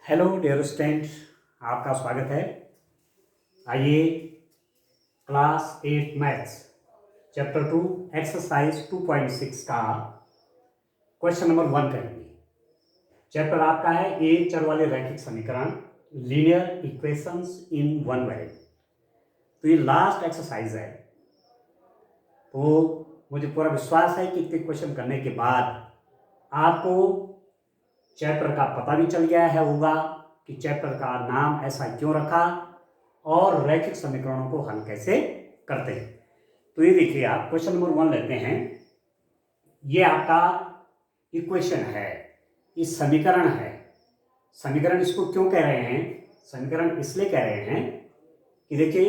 Hello dear student, आपका स्वागत है। आइए क्लास 8 मैथ्स चैप्टर 2 एक्सरसाइज 2.6 का क्वेश्चन नंबर 1 करेंगे। चैप्टर आपका है एक चर वाले रैखिक समीकरण, linear equations in one variable. तो ये लास्ट एक्सरसाइज है, तो मुझे पूरा विश्वास है कि इतने क्वेश्चन करने के बाद आपको चैप्टर का पता भी चल गया है होगा कि चैप्टर का नाम ऐसा क्यों रखा और रैखिक समीकरणों को हल कैसे करते हैं। तो ये देखिए, आप क्वेश्चन नंबर 1 लेते हैं। ये आपका इक्वेशन है, इस समीकरण है। समीकरण इसको क्यों कह रहे हैं? समीकरण इसलिए कह रहे हैं कि देखिए,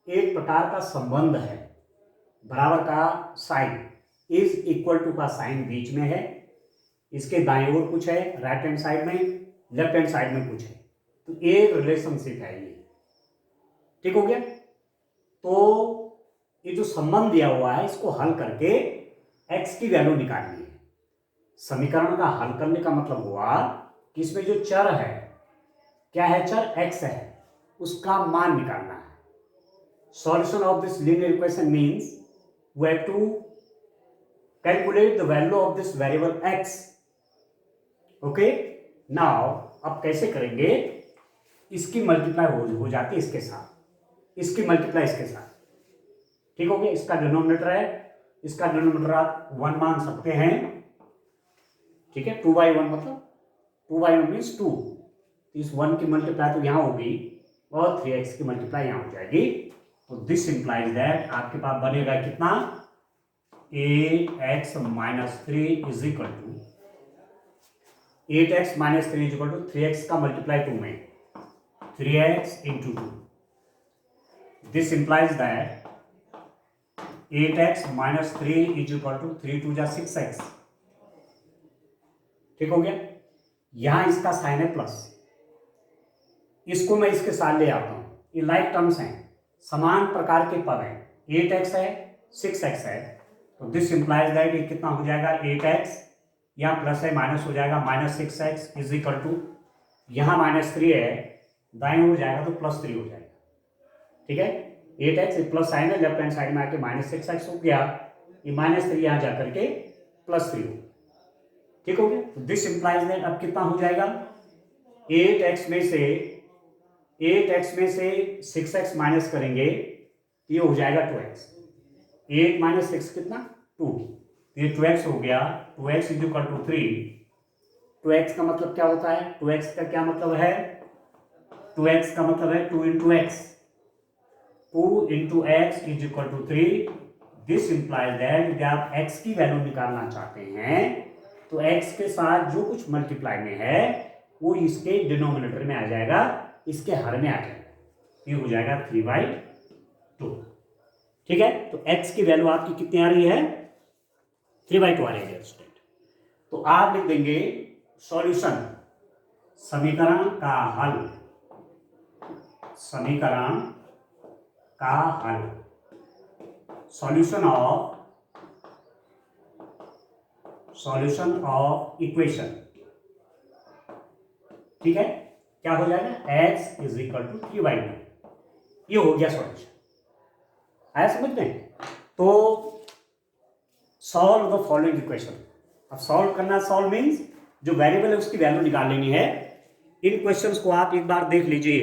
एक प्रकार का संबंध है, बराबर का साइन, इज इक्वल टू का साइन बीच में है, इसके दाएं ओर कुछ है, राइट हैंड साइड में, लेफ्ट हैंड साइड में कुछ है, तो एक रिलेशनशिप है ये। ठीक हो गया? तो ये जो संबंध दिया हुआ है, इसको हल करके x की वैल्यू निकालनी है। समीकरण का हल करने का मतलब हुआ कि इसमें जो चर है, क्या है? चर x है, उसका मान निकालना है। Solution of this linear equation means we have to calculate the value of this variable x। Okay, now अब कैसे करेंगे? इसकी मल्टीप्लाई हो जाती है इसके साथ, इसकी मल्टीप्लाई इसके साथ। ठीक हो गया? इसका डिनोमिनेटर है, इसका डिनोमिनेटर आप 1 मान सकते हैं। ठीक है, 2/1 मतलब 2/1 मीन्स 2। इस 1 की मल्टीप्लाई तो यहां होगी और 3x की मल्टीप्लाई यहां हो जाएगी। तो दिस इंप्लाइज दैट आपके पास बनेगा कितना? 8x - 3 is equal to 8x - 3 is equal to 3x का मल्टीप्लाई 2 में 3x into 2. This implies that 8x - 3 is equal to 3 2 जा 6x। ठीक हो गया? यहां इसका साइन है प्लस, इसको मैं इसके साथ ले आता हूं। ये लाइक टर्म्स हैं, समान प्रकार के पद हैं। 8x है, 6x है, तो दिस इंप्लाइज दैट ये कितना हो जाएगा? 8x, यहां प्लस है माइनस हो जाएगा -6x इज इक्वल टू, यहां -3 है, दाएं ओर जाएगा तो +3 हो जाएगा। ठीक है, 8x प्लस साइन है, लेफ्ट हैंड साइड में आके -6x हो गया, ये -3 यहां जाकर के +3 हो। ठीक हो गया? तो दिस इंप्लाइज दैट अब कितना हो जाएगा? 8x में से 6x माइनस करेंगे, ये हो जाएगा 2x। 8 - 6 कितना? 2। ये 2x हो गया, 2x is equal to 3। 2x का मतलब क्या होता है? 2x का क्या मतलब है? 2x का मतलब है 2 into x। 2 into x is equal to 3। This implies that यदि आप x की वैल्यू निकालना चाहते हैं तो x के साथ जो कुछ मल्टीप्लाई में है वो इसके डिनोमिनेटर में आ जाएगा, इसके हर में आ जाएगा। ये हो जाएगा 3/2। ठीक है, तो x की वैल्यू आपकी कितनी आ रही है? 3/2 आ रही है स्टूडेंट। तो आप लिख देंगे सॉल्यूशन, समीकरण का हल, समीकरण का हल, सॉल्यूशन ऑफ इक्वेशन। ठीक है, क्या हो जाएगा? x is equal to 3/2। ये हो गया सॉल्यूशन। आया समझ में? तो सॉल्व द फॉलोइंग इक्वेशन। अब सॉल्व करना, सॉल्व मीन्स जो वेरिएबल है उसकी वैल्यू निकाल लेनी है। इन क्वेश्चंस को आप एक बार देख लीजिए।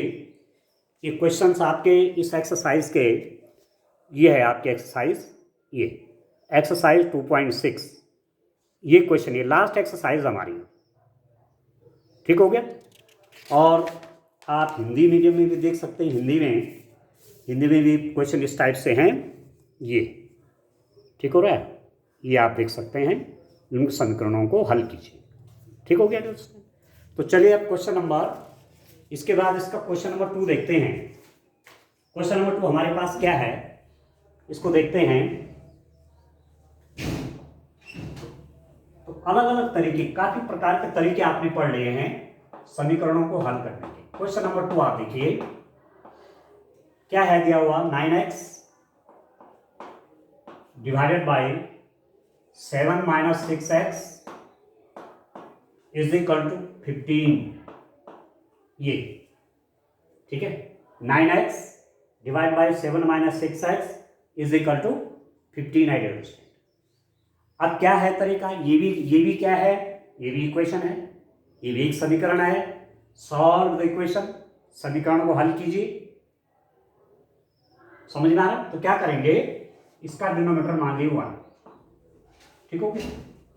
ये क्वेश्चंस आपके इस एक्सरसाइज के, ये है आपके एक्सरसाइज, ये एक्सरसाइज 2.6, ये क्वेश्चन, ये लास्ट एक्सरसाइज हमारी। ठीक हो गया? और आप हिंदी मीडियम में भी देख सकते हैं, हिंदी में भी क्वेश्चन इस टाइप से हैं ये। ठीक हो रहा है? ये आप देख सकते हैं, इन समीकरणों को हल कीजिए। ठीक हो गया दोस्तों? तो चलिए अब क्वेश्चन नंबर, इसके बाद इसका क्वेश्चन नंबर 2 देखते हैं। क्वेश्चन नंबर 2 हमारे पास क्या है, इसको देखते हैं। तो अलग अलग तरीके, काफी प्रकार के तरीके आपने पढ़ लिए हैं समीकरणों को हल करने के। क्वेश्चन नंबर 2 आप देखिए, क्या है दिया हुआ? 9x divided by 7 - 6x is equal to 15। ये, ठीक है, 9x divide by 7 minus 6x is equal to 15 है डियर स्टूडेंट। अब क्या है तरीका, ये भी क्या है, ये भी इक्वेशन है, ये भी एक समीकरण है। सॉल्व द इक्वेशन, समीकरण को हल कीजिए। समझ में आ रहा है? तो क्या करेंगे, इसका डिनोमिनेटर मान लीजिए 1, ठीक हो गया।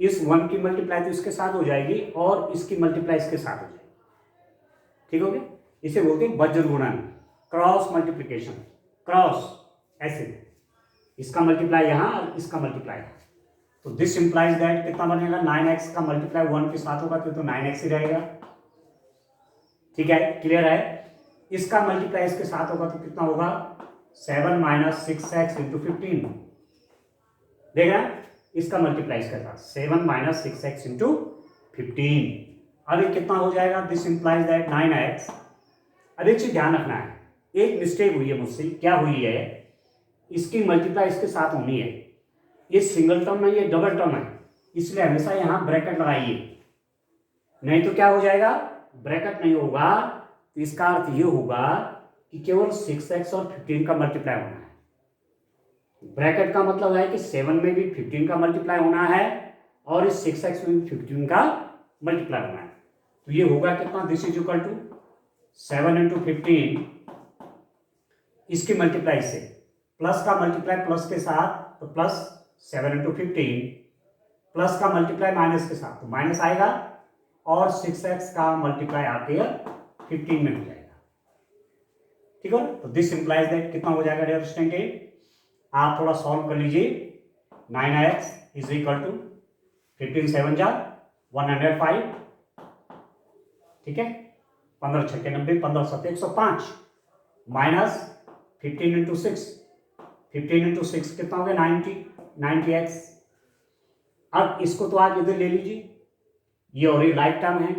इस 1 की मल्टीप्लाई तो इसके साथ हो जाएगी और इसकी मल्टीप्लाई इसके साथ हो जाएगी, ठीक हो गया। इसे बोलते हैं वज्र गुणन, क्रॉस मल्टीप्लिकेशन, क्रॉस ऐसे, इसका मल्टीप्लाई यहां और इसका मल्टीप्लाई यहां। तो दिस इंप्लाइज दैट कितना बनेगा, 9x का मल्टीप्लाई 1 के साथ होगा तो 9x ही रहेगा, ठीक है, क्लियर है। इसका मल्टीप्लाई इसके साथ होगा तो कितना होगा, 7 माइनस 6x इंटू 15, देख रहे हैं, इसका मल्टीप्लाई इसके साथ 7 माइनस 6x इंटू 15। अब ये कितना हो जाएगा, दिस इंप्लाइज दैट 9x। अब एक चीज ध्यान रखना है, एक मिस्टेक हुई है मुझसे, क्या हुई है, इसकी मल्टीप्लाई इसके साथ होनी है, ये सिंगल टर्म नहीं, ये डबल टर्म है, इसलिए हमेशा यहां ब्रैकेट लगाइए, नहीं तो क्या हो जाएगा, ब्रैकेट नहीं होगा तो इसका अर्थ ये होगा कि केवल 6x और 15 का मल्टीप्लाई होना है। ब्रैकेट का मतलब है कि 7 में भी 15 का मल्टीप्लाई होना है और इस 6x में भी 15 का मल्टीप्लाई होना है। तो ये होगा कितना, this is equal to 7 into 15, इसकी मल्टीप्लाई से, प्लस का मल्टीप्लाई प्लस के साथ तो प्लस 7 इंटू 15, प्लस का मल्टीप्लाई माइनस के साथ तो माइनस आएगा और 6x का मल्टीप्लाई आके 15 में हो जाएगा, ठीक है। तो दिस इंप्लाइज दैट कितना हो जाएगा डियर स्टूडेंट, आप थोड़ा सॉल्व कर लीजिए। 9x इज इक्वल टू 15 7 जा 105, ठीक है, 15 छक्के 90, 15 7 105 माइनस 15 इंटू 6, 15 इंटू 6 कितना हो गया, 90x। अब इसको तो आप इधर ले लीजिए, ये और ये लाइक टर्म है,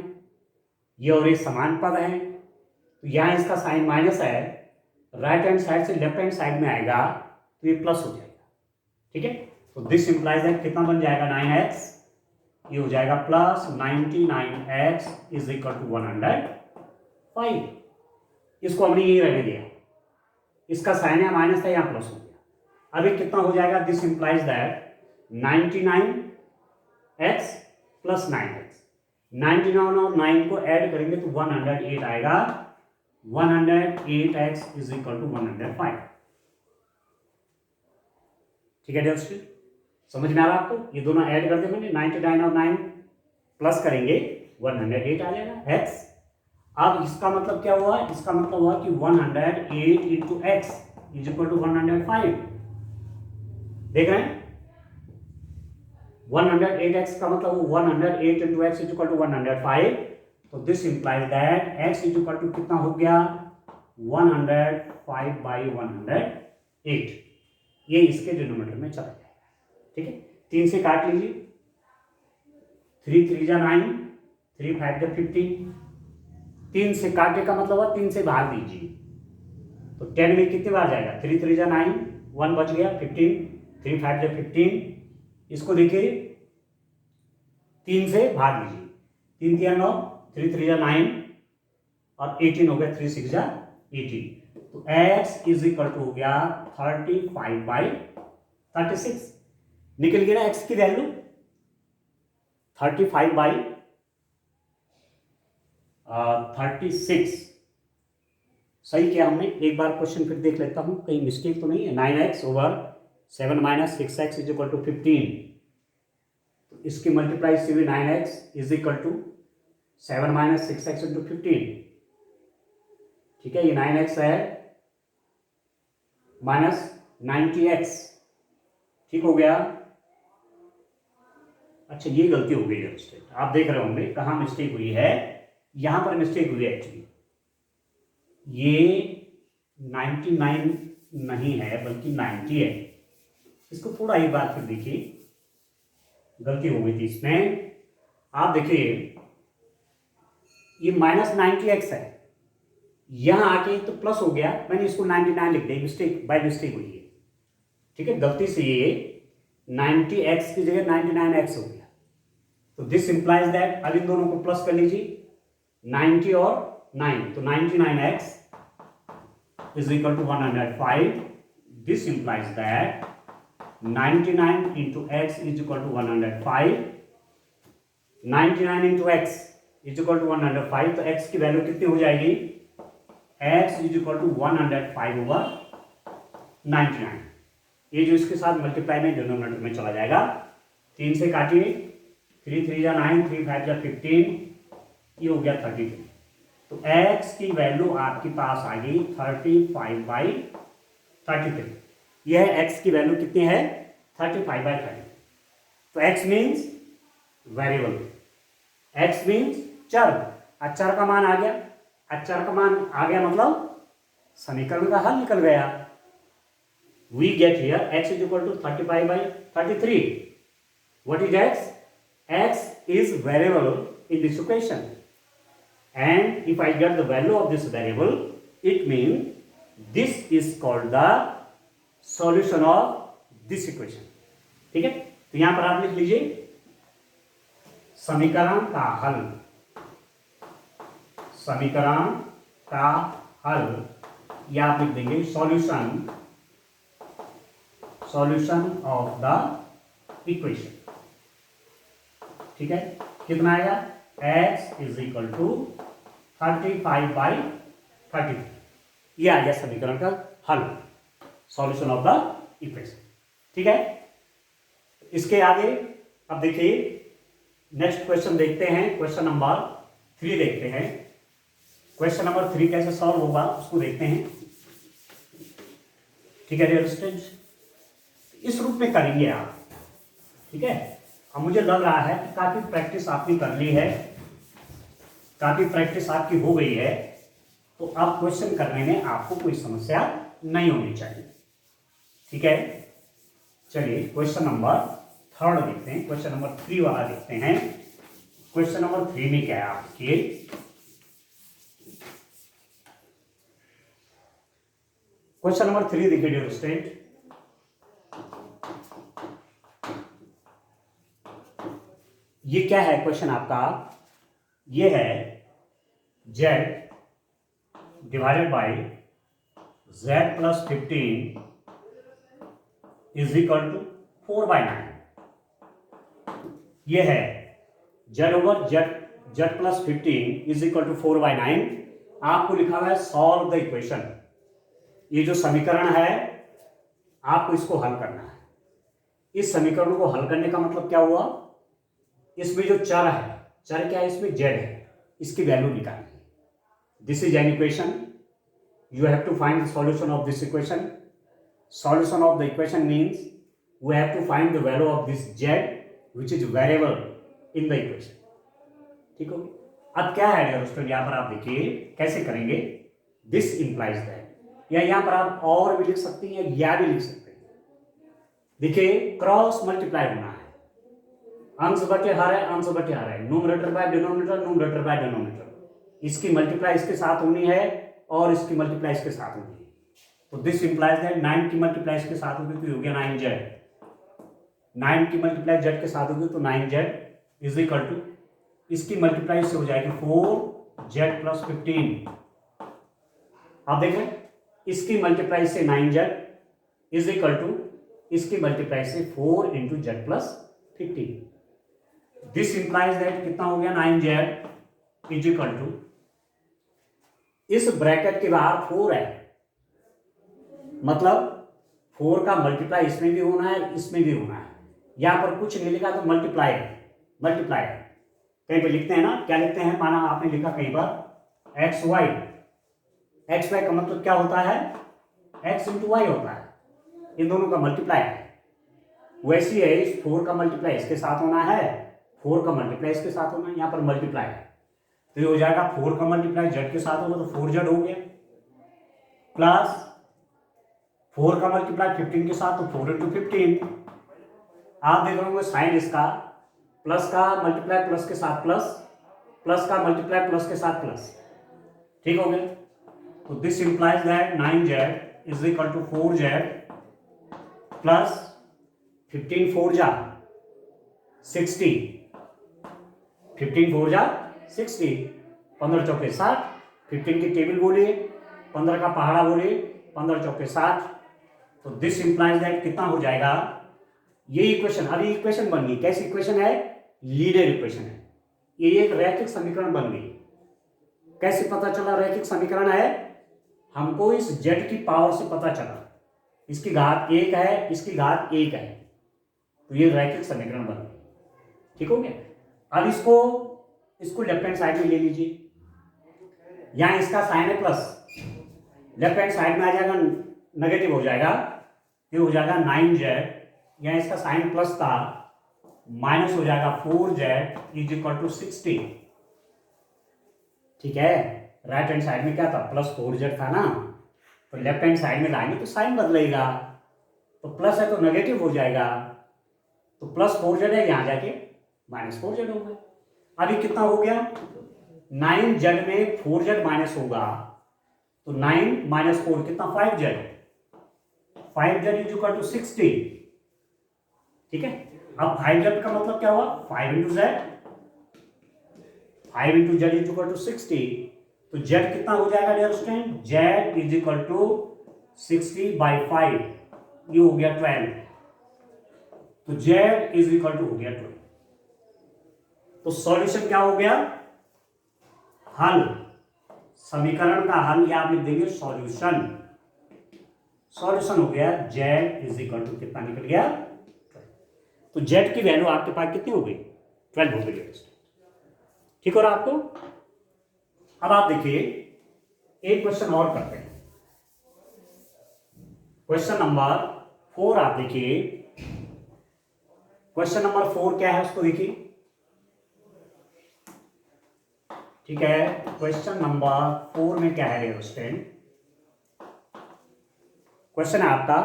ये और ये समान पद है, तो यहाँ इसका साइन माइनस है, राइट हैंड साइड से लेफ्ट हैंड साइड में आएगा तो ये प्लस हो जाएगा, ठीक है। तो दिस इंप्लाइज दैट कितना बन जाएगा, 9x, ये हो जाएगा plus 99x is equal to 105। इसको हमने यही रहने दिया, इसका साइन है माइनस था, यहाँ प्लस हो गया। अभी कितना हो जाएगा, this implies that 99x plus 9x, 99 और 9 को ऐड करेंगे तो 108 आएगा, 108x इज इक्वल टू 105, ठीक है डियर स्टूडेंट, समझ में आ रहा आपको। ये दोनों ऐड कर देंगे, 99 और 9 प्लस करेंगे 108 आ जाएगा x। अब इसका मतलब क्या हुआ, इसका मतलब हुआ कि 108 into x is equal to 105, देख रहे हैं, 108x का मतलब 108 into x is equal to 105। तो this implies that x is equal to कितना हो गया, 105 बाई 108, ये इसके डिनोमिनेटर में चला जाएगा, ठीक है। 3 से काट लीजिए, 3 3 जा 9, 3 5 जा 15, 3 से काटने का मतलब हुआ 3 से भाग दीजिए, तो 10 में कितनी बार जाएगा, 3 3 जा 9, 1 बच गया, 15, 3 5 जा 15, इसको देखिए 3 से भाग लीजिए, 3 3 9, 3 3 जा 9 और 18 हो गया, 3 6 जा 18, तो x इज इक्वल टू हो गया 35 बाई 36, निकल गया ना x की वैल्यू 35 बाई 36, सही किया हमने। एक बार क्वेश्चन फिर देख लेता हूं, कहीं मिस्टेक तो नहीं है। 9x over 7 minus 6x is equal to 15, तो इसकी मल्टीप्लाई से भी 9x is equal to 7 minus 6x into 15, ठीक है, ये 9x है माइनस 90x, ठीक हो गया। अच्छा ये गलती हो गई है, आप देख रहे होंगे कहाँ मिस्टेक हुई है, यहां पर मिस्टेक हुई है एक्चुअली, ये 99 नहीं है बल्कि 90 है, इसको थोड़ा एक बार फिर देखिए, गलती हो गई थी इसमें। आप देखिए ये माइनस 90x है, यहां आके तो प्लस हो गया, मैंने इसको 99 लिख दिया, मिस्टेक बाय मिस्टेक हुई है, ठीक है, गलती से ये 90x की जगह 99x हो गया। तो दिस इंप्लाइज दैट, अब इन दोनों को प्लस कर लीजिए, 90 और 9, तो 99x is equal to 105. This implies that 99 into x is equal to 105. 99 into x is equal to 105, तो x की वैल्यू कितनी हो जाएगी? x is equal to 105 over 99. ये जो इसके साथ मल्टीप्लाई में डिनोमिनेटर में चला जाएगा, 3 से काटिए, 3 3 जा 9, 3 5 जा 15, ये हो गया 32. तो x की वैल्यू आपके पास आ गई 35/33. यह x की वैल्यू कितनी है? 35/30. तो x means variable, x means चर. अचर का मान आ गया, अचर का मान आ गया मतलब समीकरण का हल निकल गया. We get here x is equal to 35/33. What is x? X is variable in this equation. And if I get the value of this variable, it means this is called the solution of this equation. ठीक है, तो यहां पर आप लिख लीजिए समीकरण का हल. समीकरण का हल, या आप लिख देंगे सॉल्यूशन ऑफ द इक्वेशन. ठीक है, कितना आएगा? x is equal to 35/33. ये आ गया समीकरण का हल, सॉल्यूशन ऑफ द इक्वेशन. ठीक है, इसके आगे अब देखिए नेक्स्ट क्वेश्चन देखते हैं. क्वेश्चन नंबर 3 देखते हैं. क्वेश्चन नंबर 3 कैसे सॉल्व होगा उसको देखते हैं. ठीक है डियर स्टूडेंट्स, इस रूप में करेंगे आप. ठीक है, अब मुझे लग रहा है कि काफी प्रैक्टिस आपने कर ली है, काफी प्रैक्टिस आपकी हो गई है, तो अब क्वेश्चन करने में आपको कोई समस्या नहीं होनी चाहिए. ठीक है, चलिए क्वेश्चन नंबर 3 देखते हैं. क्वेश्चन नंबर 3 वाला देखते हैं. क्वेश्चन नंबर 3 में क्या है आपके? क्वेश्चन नंबर 3 देखिए डियर स्टूडेंट. ये क्या है क्वेश्चन आपका? ये है z divided by z plus 15 is equal to 4/9. ये है z over z plus 15 is equal to 4/9. आपको लिखा हुआ है सॉल्व द इक्वेशन. ये जो समीकरण है आपको इसको हल करना है. इस समीकरण को हल करने का मतलब क्या हुआ? इसमें जो चर है, चर क्या है? इसमें z है, इसकी वैल्यू निकालनी है. This is an equation. You have to find the solution of this equation. Solution of the equation means we have to find the value of this z which is variable in the equation. ठीक हो? अब क्या है dear student, यहां पर आप देखिए कैसे करेंगे. दिस इंप्लाइज दैट, या यहां पर आप और भी लिख सकते हैं या भी लिख सकते हैं. देखिए क्रॉस मल्टीप्लाई होना है, अंश बटे हर है, अंश बटे हर है, numerator by denominator, numerator by denominator. इसकी मल्टीप्लाई इसके साथ होनी है और इसकी मल्टीप्लाई इसके साथ होनी है. तो दिस इंप्लाइज दैट 9 की मल्टीप्लाई इसके साथ होगी तो हो गया 9z. 9 की मल्टीप्लाई z के साथ होगी तो 9z इज इक्वल टू, इसकी मल्टीप्लाई से हो जाएगी 4z प्लस 15. अब देखो इसकी मल्टीप्लाई से 9z इज इक्वल टू इसकी मल्टीप्लाई से 4 into z plus 15. This implies that कितना हो गया? 9z इज इक्वल टू, इस ब्रैकेट के बाहर 4 है, मतलब 4 का मल्टीप्लाई इसमें भी होना है, इसमें भी होना है. यहां पर कुछ नहीं लिखा तो मल्टीप्लाई है, मल्टीप्लाई है. कहीं पे लिखते हैं ना, क्या लिखते हैं? माना आपने लिखा कहीं पर एक्स वाई. एक्स वाई का मतलब क्या होता है? एक्स इंटू वाई होता है. इन दोनों का मल्टीप्लाई है. वैसी है, इस 4 का मल्टीप्लाई इसके साथ होना है, 4 का मल्टीप्लाई इसके साथ होना है. यहाँ पर मल्टीप्लाई है तो ये हो जाएगा 4 का मल्टीप्लाई जेड के साथ होगा तो 4z हो गया, प्लस 4 का मल्टीप्लाई 15 के साथ तो 4 इंटू 15. आप देख रहे होंगे साइन इसका, प्लस का मल्टीप्लाई प्लस के साथ प्लस, प्लस का मल्टीप्लाई प्लस के साथ प्लस. ठीक हो गया? तो this implies that 9z is equal to 4z plus 15 4 जा 60, 15 4 जा 60, 15 चौके 60, 15 की टेबल बोलिए, 15 का पहाड़ा बोलिए, 15 चौके 60। तो दिस इंप्लाइज दैट कितना हो जाएगा, ये इक्वेशन, अभी इक्वेशन बन गई। कैसी इक्वेशन है, लीनियर इक्वेशन है, ये एक रैखिक समीकरण बन गई। कैसे पता चला रैखिक समीकरण है, हमको इस z की पावर से पता चला, इसकी घात 1 है, इसकी घात 1 है, तो ये रैखिक समीकरण बन गई। ठीक हो गया। अब इसको लेफ्ट हैंड साइड में ले लीजिए, यहां इसका साइन है प्लस, लेफ्ट हैंड साइड में आ जाएगा नेगेटिव हो जाएगा, ये हो जाएगा 9z, यहाँ इसका साइन प्लस था, माइनस हो जाएगा 4z इज इक्वल टू 60। ठीक है, राइट हैंड साइड में क्या था, प्लस 4z था ना, तो लेफ्ट हैंड साइड में लाएंगे तो साइन बदलेगा, तो प्लस है तो नेगेटिव हो जाएगा, तो प्लस 4z है, यहाँ जाके माइनस 4z हो गया। अभी कितना हो गया, 9z में 4z माइनस होगा, तो 9 माइनस 4 कितना, 5z, 5z is equal to 60। ठीक है, अब 5z का मतलब क्या हुआ, 5 into z, 5 into z is equal to 60, तो z कितना हो जाएगा dear student, z is equal to 60 by 5, ये हो गया 12, तो z इज इक्वल टू हो गया 12। तो सॉल्यूशन क्या हो गया, हल, समीकरण का हल, या आप लिख देंगे सॉल्यूशन, सॉल्यूशन हो गया z इज इक्वल टू कितना निकल गया, तो z की वैल्यू आपके पास कितनी हो गई, 12 हो गई। ठीक हो रहा आपको। अब आप देखिए एक क्वेश्चन और करते हैं, क्वेश्चन नंबर 4 आप देखिए, क्वेश्चन नंबर 4 क्या है उसको देखिए। ठीक है, क्वेश्चन नंबर 4 में क्या है स्टूडेंट, क्वेश्चन है आपका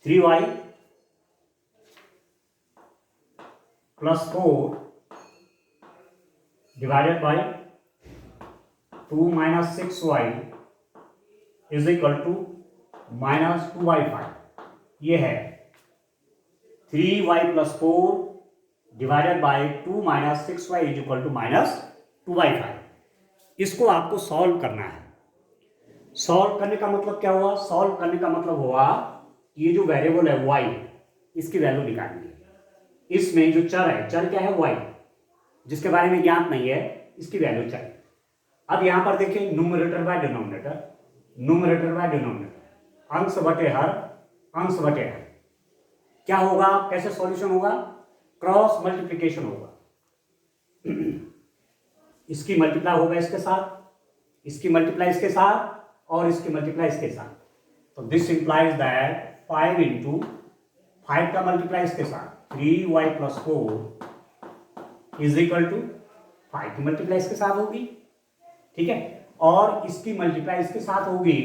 3y plus 4 divided by 2 minus 6y is equal to minus 2y5। ये है 3y plus 4 divided by 2 minus 6y is equal to minus 2y5। इसको आपको सॉल्व करना है। सॉल्व करने का मतलब क्या हुआ, सॉल्व करने का मतलब हुआ ये जो वेरिएबल है y, इसकी वैल्यू निकालनी है। इसमें जो चर है, चर क्या है, y, जिसके बारे में ज्ञात नहीं है, इसकी वैल्यू चाहिए। अब यहां पर देखिए numerator by denominator, numerator by denominator, अंश बटे हर, अंश बटे हर, क्या होगा, कैसे सॉल्यूशन होगा, क्रॉस मल्टीप्लिकेशन होगा। इसकी मल्टीप्लाई होगा इसके साथ, इसकी मल्टीप्लाई इसके साथ, और इसकी मल्टीप्लाई इसके साथ, तो दिस इंप्लाइज दैट 5 इंटू 5 का मल्टीप्लाई इसके साथ 3y plus 4 is equal to 5 की मल्टीप्लाई इसके साथ होगी। ठीक है, और इसकी मल्टीप्लाई इसके साथ होगी,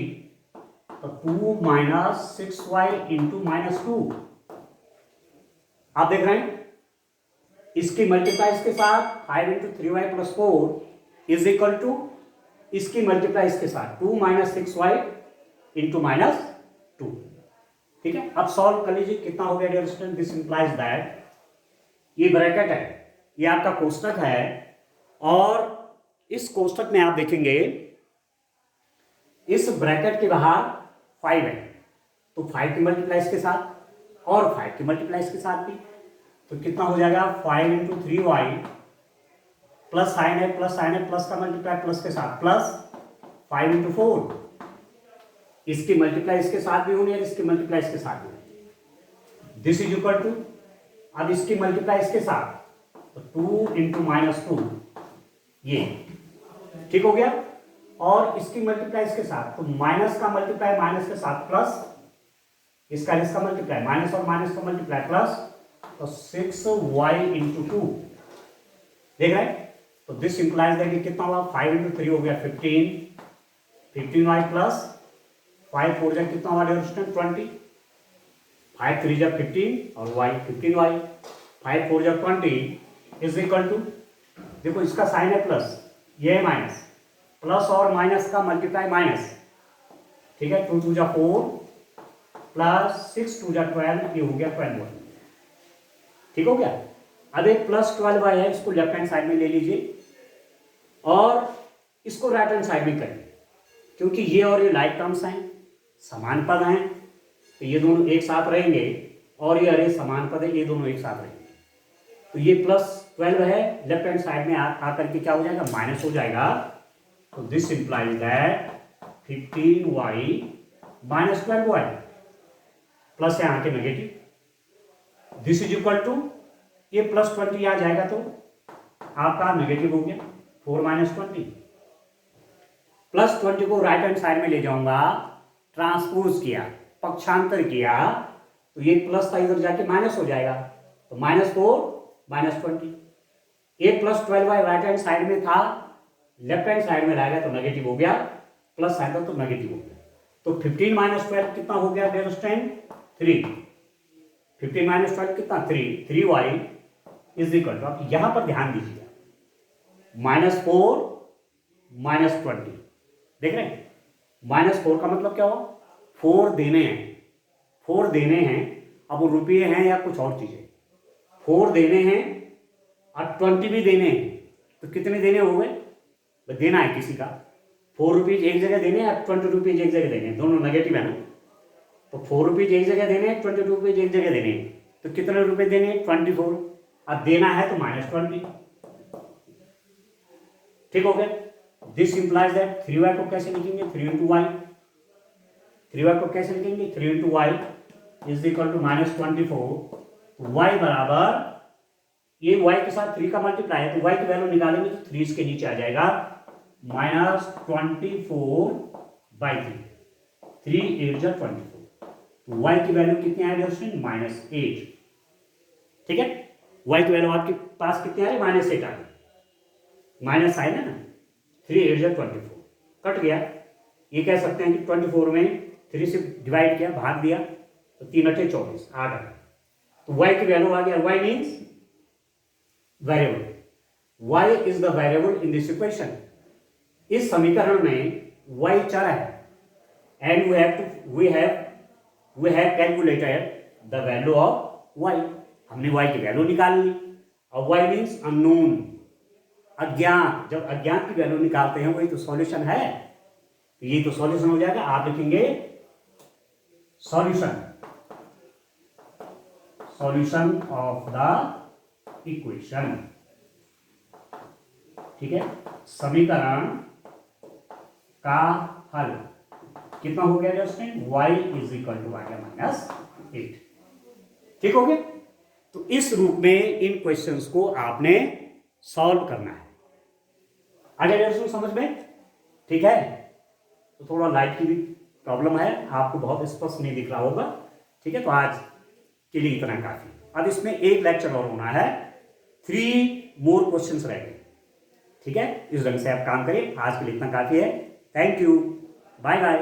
तो 2 माइनस 6y इंटू माइनस 2, आप देख रहे हैं, इसकी मल्टीप्लाई इसके साथ 5 into 3y plus 4 is equal to इसकी मल्टीप्लाई इसके साथ 2 माइनस 6y इंटू माइनस 2। ठीक है, अब सॉल्व कर लीजिए, कितना हो गया dear student, this implies that, ये ब्रैकेट है, ये आपका कोष्टक है, और इस कोष्टक में आप देखेंगे इस ब्रैकेट के बाहर 5 है, तो 5 की मल्टीप्लाई इसके साथ और 5 की मल्टीप्लाई इसके साथ भी, तो कितना हो जाएगा 5 इंटू 3y प्लस साइन है, प्लस साइन है, प्लस का मल्टीप्लाई प्लस के साथ, प्लस 5 इंटू 4, इसकी मल्टीप्लाई इसके साथ भी होनी है, इसकी मल्टीप्लाई इसके साथ भी होनी, दिस इज इक्वल टू, अब इसकी मल्टीप्लाई इसके साथ, तो 2 इंटू माइनस 2, ये ठीक हो गया, और इसकी मल्टीप्लाई इसके साथ, तो माइनस का मल्टीप्लाई माइनस के साथ प्लस, इसका मल्टीप्लाई माइनस और माइनस का मल्टीप्लाई प्लस, तो 6y इंटू 2, देख रहे हैं, तो दिस इंप्लाइज दैट कितना हुआ, 5 इंटू 3 हो गया 15, 15y प्लस 5 4 जा कितना हुआ डियर स्टूडेंट 20, 5 3 जा 15 और y 15y, 5 4 जा 20 इज इक्वल टू, देखो इसका साइन है प्लस, ये है माइनस, प्लस और माइनस का मल्टीप्लाई माइनस, ठीक है, 2 2 जा 4 प्लस 6 2 जा 12, ये हो गया 12y। ठीक हो गया। अब एक प्लस 12y है, इसको लेफ्ट हैंड साइड में ले लीजिए, और इसको राइट हैंड साइड में करिए, क्योंकि ये और ये लाइक टर्म्स हैं, समान पद हैं, तो ये दोनों एक साथ रहेंगे, और ये अरे समान पद है, ये दोनों एक साथ रहेंगे। तो ये +12 है, लेफ्ट हैंड साइड में आकर के क्या हो जाएगा, माइनस हो जाएगा। तो this implies that 15y minus 12y plus यहाँ के negative, this is equal to ये +20 आ जाएगा, तो आपका नेगेटिव हो गया 4 - 20। +20 को राइट हैंड साइड में ले जाऊंगा, ट्रांसपोज किया, पक्षांतर किया, तो ये प्लस था इधर जाके माइनस हो जाएगा, तो -4 - 20। ये +12y राइट हैंड साइड में था, लेफ्ट हैंड साइड में लाएगा तो नेगेटिव हो गया, प्लस आएगा तो नेगेटिव हो गया। तो 15 - 12 कितना हो गया डियर स्टूडेंट, 3। 15 - 12 कितना, 3y इज इक्वल टू, आप यहां पर ध्यान दीजिए, -4 - 20, देख रहे हैं, -4 का मतलब क्या हुआ, 4 देने हैं, 4 देने हैं, अब वो रुपये हैं या कुछ और चीजें, 4 देने हैं और 20 भी देने हैं, तो कितने देने हो गए, देना है किसी का, 4 रुपीज एक जगह देने हैं, 20 रुपीज एक जगह देने हैं, दोनों नेगेटिव है ना, तो 4 रुपीज एक जगह देने हैं, 20 रुपीज एक जगह देने हैं, तो कितने रुपए देने हैं, 24, अब देना है तो -20, ठीक हो गया। दिस इंप्लाइज दैट 3y को कैसे लिखेंगे, 3 × y, 3y को कैसे लिखेंगे, 3 × y is equal to -24, y बराबर, ये y के साथ 3 का मल्टीप्लाई है, तो y की वैल्यू निकालेंगे तो 3 इसके नीचे आ जाएगा, -24/3, 3 8 × 24, तो y की वैल्यू कितनी आ रही है, -8, ठीक है, y की वैल्यू आपके पास कितनी आ रही है, -8 आ रही, माइनस साइन है ना, 3 8 × 24 कट गया, ये कह सकते हैं कि 24 में 3 से डिवाइड किया, भाग दिया, तो 3 8 24, 8 आ गया, तो y की वैल्यू आ गया, y means variable, y is the variable in this equation, इस समीकरण में y चर है, and we have calculated the value of y, हमने y की वैल्यू निकाल ली, और y मीन्स अननोन, अज्ञात, जब अज्ञात की वैल्यू निकालते हैं वही तो सॉल्यूशन है, तो ये तो सॉल्यूशन हो जाएगा, आप लिखेंगे सॉल्यूशन ऑफ द इक्वेशन, ठीक है, समीकरण का हल कितना हो गया दोस्तों, y इज इक्वल टू आ गया -8, ठीक हो गया। तो इस रूप में इन क्वेश्चंस को आपने सॉल्व करना है, आ गया दोस्तों समझ में, ठीक है। तो थोड़ा लाइट की भी प्रॉब्लम है, आपको बहुत स्पष्ट नहीं दिख रहा होगा, ठीक है, तो आज के लिए इतना काफी, अब इसमें एक लेक्चर और होना है, 3 मोर क्वेश्चंस रह गए, ठीक है, इस ढंग से आप काम करें, आज के लिए इतना काफी है, थैंक यू, बाय बाय।